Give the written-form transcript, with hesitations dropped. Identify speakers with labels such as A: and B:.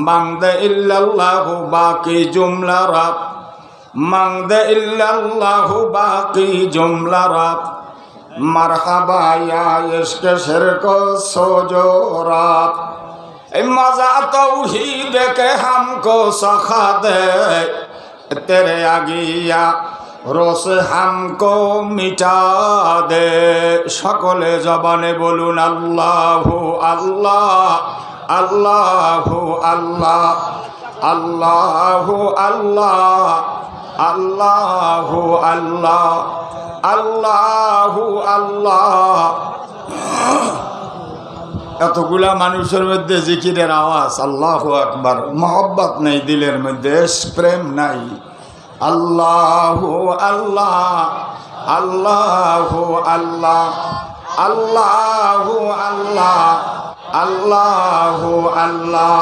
A: মাংদে ইল্লাল্লাহু বাকি জুমলা রাত মাংদে ইল্লাল্লাহু বাকি জুমলা রাত মারহাবা ইয়া ইশক শিরক সোজো রাত मजा तौहीद के हमको सखा दे तेरे आगिया रोस हमको मिटा दे सकले जबाने बोलून अल्लाहु अल्लाह अल्लाहु अल्लाह अल्लाहु अल्लाह अल्लाहु अल्लाह अल्लाहु अल्लाह এতগুলা মানুষের মধ্যে জিকিরের আওয়াজ আল্লাহু আকবার মোহব্বত নেই দিলের মধ্যে প্রেম নাই আল্লাহু আল্লাহ আল্লাহু আল্লাহ আল্লাহু আল্লাহ আল্লাহু আল্লাহ